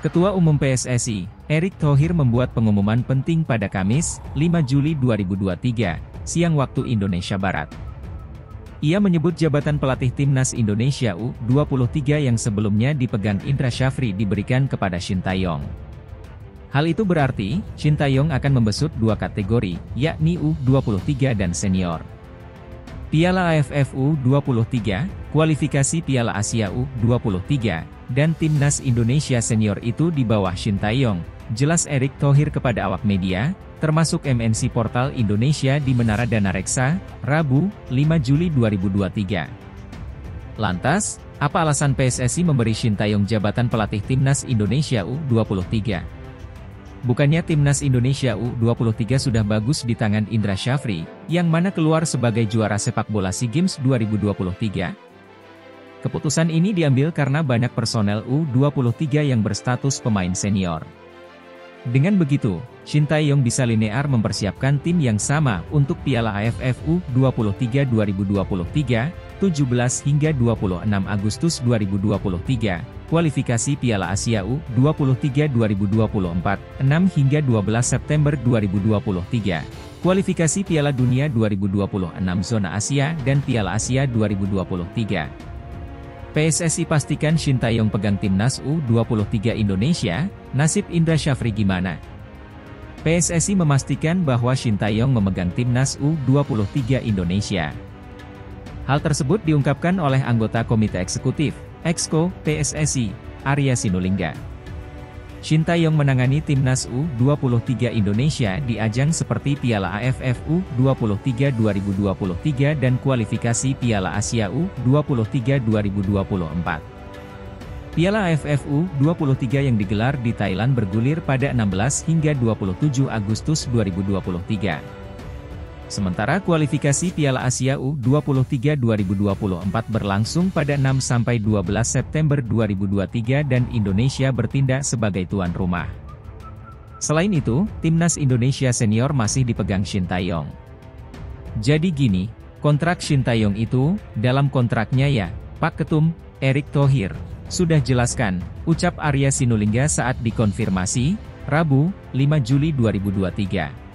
Ketua Umum PSSI, Erick Thohir membuat pengumuman penting pada Kamis, 5 Juli 2023, siang waktu Indonesia Barat. Ia menyebut jabatan pelatih Timnas Indonesia U23 yang sebelumnya dipegang Indra Syafri diberikan kepada Shin Tae-yong. Hal itu berarti, Shin Tae-yong akan membesut dua kategori, yakni U23 dan senior. Piala AFF U23, kualifikasi Piala Asia U23, dan Timnas Indonesia Senior itu di bawah Shin Tae-yong, jelas Erick Thohir kepada awak media, termasuk MNC Portal Indonesia di Menara Dana Reksa, Rabu, 5 Juli 2023. Lantas, apa alasan PSSI memberi Shin Tae-yong jabatan pelatih Timnas Indonesia U23? Bukannya Timnas Indonesia U23 sudah bagus di tangan Indra Syafri, yang mana keluar sebagai juara sepak bola SEA Games 2023? Keputusan ini diambil karena banyak personel U23 yang berstatus pemain senior. Dengan begitu, Shin Tae-yong bisa linear mempersiapkan tim yang sama untuk Piala AFF U23 2023, 17 hingga 26 Agustus 2023, kualifikasi Piala Asia U23 2024, 6 hingga 12 September 2023, kualifikasi Piala Dunia 2026 Zona Asia dan Piala Asia 2023. PSSI pastikan Shin Tae-yong pegang Timnas U23 Indonesia, nasib Indra Syafri gimana? PSSI memastikan bahwa Shin Tae-yong memegang Timnas U23 Indonesia. Hal tersebut diungkapkan oleh anggota Komite Eksekutif, Exco, PSSI, Arya Sinulinga. Shin Tae-yong menangani Timnas U23 Indonesia di ajang seperti Piala AFF U23 2023 dan kualifikasi Piala Asia U23 2024. Piala AFF U23 yang digelar di Thailand bergulir pada 16 hingga 27 Agustus 2023. Sementara kualifikasi Piala Asia U23 2024 berlangsung pada 6-12 September 2023 dan Indonesia bertindak sebagai tuan rumah. Selain itu, Timnas Indonesia Senior masih dipegang Shin Tae-yong. Jadi gini, kontrak Shin Tae-yong itu, dalam kontraknya ya, Pak Ketum, Erick Thohir, sudah jelaskan, ucap Arya Sinulinga saat dikonfirmasi, Rabu, 5 Juli 2023.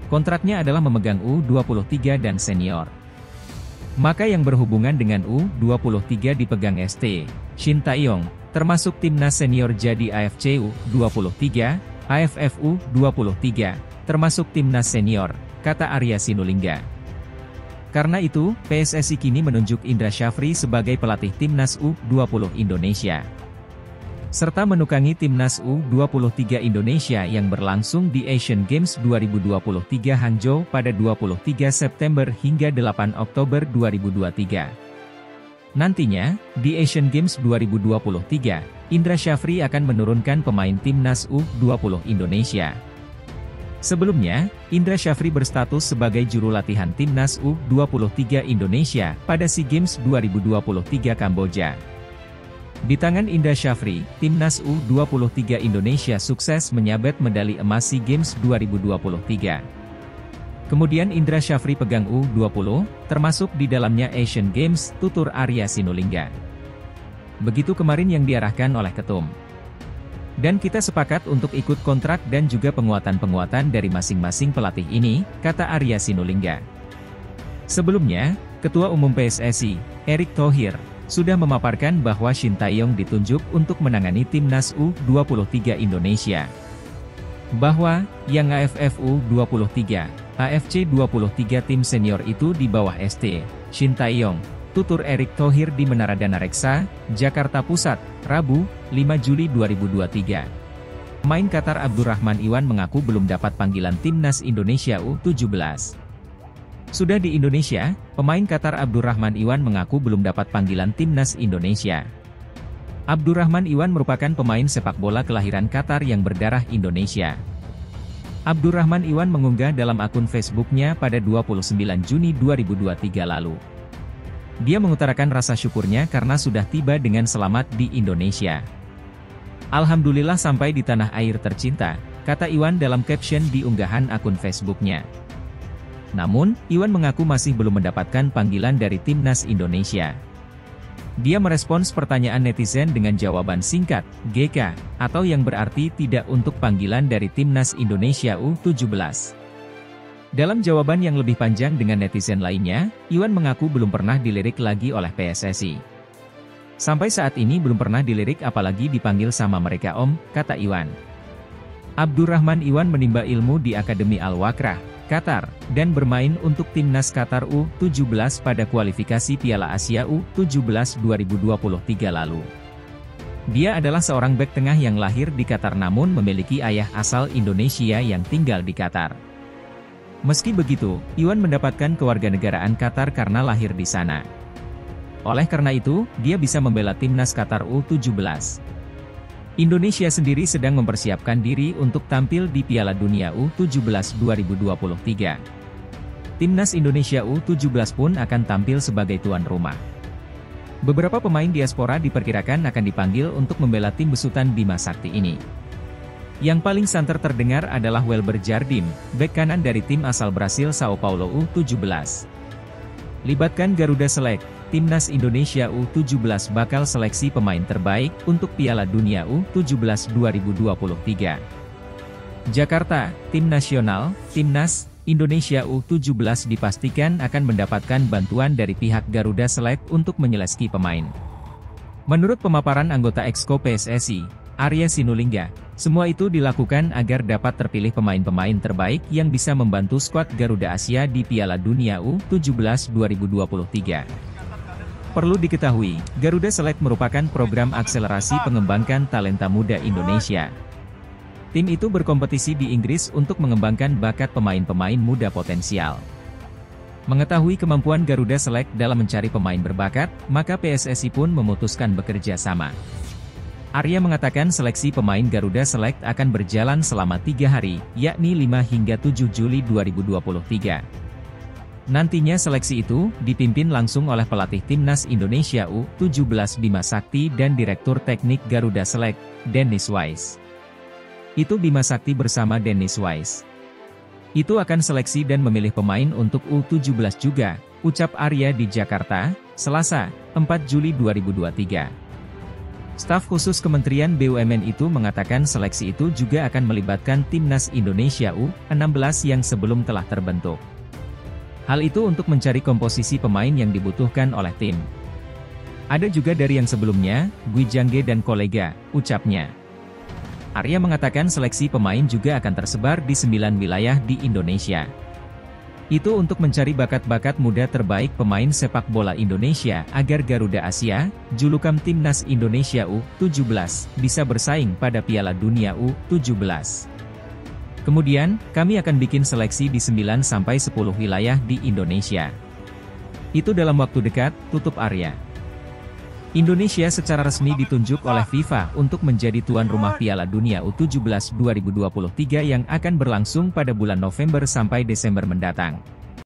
Kontraknya adalah memegang U23 dan senior. Maka yang berhubungan dengan U23 dipegang ST, Shin Tae-yong, termasuk Timnas Senior jadi AFC U23, AFF U23, termasuk Timnas Senior, kata Arya Sinulinga. Karena itu, PSSI kini menunjuk Indra Syafri sebagai pelatih Timnas U20 Indonesia. Serta menukangi Timnas U23 Indonesia yang berlangsung di Asian Games 2023 Hangzhou pada 23 September hingga 8 Oktober 2023. Nantinya, di Asian Games 2023, Indra Syafri akan menurunkan pemain Timnas U20 Indonesia. Sebelumnya, Indra Syafri berstatus sebagai juru latihan Timnas U23 Indonesia pada SEA Games 2023 Kamboja. Di tangan Indra Syafri, Timnas U23 Indonesia sukses menyabet medali emas SEA Games 2023. Kemudian Indra Syafri pegang U20, termasuk di dalamnya Asian Games, tutur Arya Sinulinga. Begitu kemarin yang diarahkan oleh Ketum. Dan kita sepakat untuk ikut kontrak dan juga penguatan-penguatan dari masing-masing pelatih ini, kata Arya Sinulinga. Sebelumnya, Ketua Umum PSSI, Erick Thohir, sudah memaparkan bahwa Shin Tae-yong ditunjuk untuk menangani Timnas U23 Indonesia. Bahwa, yang AFF U23, AFC 23 tim senior itu di bawah ST, Shin Tae-yong, tutur Erick Thohir di Menara Dana Reksa, Jakarta Pusat, Rabu, 5 Juli 2023. Pemain Qatar Abdurrahman Iwan mengaku belum dapat panggilan Timnas Indonesia U17. Sudah di Indonesia, pemain Qatar Abdurrahman Iwan mengaku belum dapat panggilan Timnas Indonesia. Abdurrahman Iwan merupakan pemain sepak bola kelahiran Qatar yang berdarah Indonesia. Abdurrahman Iwan mengunggah dalam akun Facebooknya pada 29 Juni 2023 lalu. Dia mengutarakan rasa syukurnya karena sudah tiba dengan selamat di Indonesia. Alhamdulillah sampai di tanah air tercinta, kata Iwan dalam caption di unggahan akun Facebooknya. Namun, Iwan mengaku masih belum mendapatkan panggilan dari Timnas Indonesia. Dia merespons pertanyaan netizen dengan jawaban singkat, GK, atau yang berarti tidak untuk panggilan dari Timnas Indonesia U17. Dalam jawaban yang lebih panjang dengan netizen lainnya, Iwan mengaku belum pernah dilirik lagi oleh PSSI. Sampai saat ini belum pernah dilirik apalagi dipanggil sama mereka Om, kata Iwan. Abdurrahman Iwan menimba ilmu di Akademi Al-Wakrah, Qatar, dan bermain untuk Timnas Qatar U17 pada kualifikasi Piala Asia U17 2023 lalu. Dia adalah seorang bek tengah yang lahir di Qatar namun memiliki ayah asal Indonesia yang tinggal di Qatar. Meski begitu, Iwan mendapatkan kewarganegaraan Qatar karena lahir di sana. Oleh karena itu, dia bisa membela Timnas Qatar U17. Indonesia sendiri sedang mempersiapkan diri untuk tampil di Piala Dunia U17 2023. Timnas Indonesia U17 pun akan tampil sebagai tuan rumah. Beberapa pemain diaspora diperkirakan akan dipanggil untuk membela tim besutan Bima Sakti ini. Yang paling santer terdengar adalah Welber Jardim, bek kanan dari tim asal Brasil Sao Paulo U17. Libatkan Garuda Select, Timnas Indonesia U17 bakal seleksi pemain terbaik untuk Piala Dunia U17 2023. Jakarta, Tim Nasional, Timnas Indonesia U17 dipastikan akan mendapatkan bantuan dari pihak Garuda Select untuk menyeleksi pemain. Menurut pemaparan anggota Exco PSSI, Arya Sinulinga, semua itu dilakukan agar dapat terpilih pemain-pemain terbaik yang bisa membantu skuad Garuda Asia di Piala Dunia U17 2023. Perlu diketahui, Garuda Select merupakan program akselerasi pengembangan talenta muda Indonesia. Tim itu berkompetisi di Inggris untuk mengembangkan bakat pemain-pemain muda potensial. Mengetahui kemampuan Garuda Select dalam mencari pemain berbakat, maka PSSI pun memutuskan bekerja sama. Arya mengatakan seleksi pemain Garuda Select akan berjalan selama 3 hari, yakni 5 hingga 7 Juli 2023. Nantinya seleksi itu dipimpin langsung oleh pelatih Timnas Indonesia U17 Bima Sakti dan Direktur Teknik Garuda Select, Dennis Wise. Itu Bima Sakti bersama Dennis Wise. Itu akan seleksi dan memilih pemain untuk U17 juga, ucap Arya di Jakarta, Selasa, 4 Juli 2023. Staf khusus Kementerian BUMN itu mengatakan seleksi itu juga akan melibatkan Timnas Indonesia U16 yang sebelum telah terbentuk. Hal itu untuk mencari komposisi pemain yang dibutuhkan oleh tim. Ada juga dari yang sebelumnya, Gui Jangge dan kolega, ucapnya. Arya mengatakan seleksi pemain juga akan tersebar di 9 wilayah di Indonesia. Itu untuk mencari bakat-bakat muda terbaik pemain sepak bola Indonesia agar Garuda Asia, julukan Timnas Indonesia U17, bisa bersaing pada Piala Dunia U17. Kemudian, kami akan bikin seleksi di 9-10 wilayah di Indonesia. Itu dalam waktu dekat, tutup Arya. Indonesia secara resmi ditunjuk oleh FIFA untuk menjadi tuan rumah Piala Dunia U17 2023 yang akan berlangsung pada bulan November sampai Desember mendatang.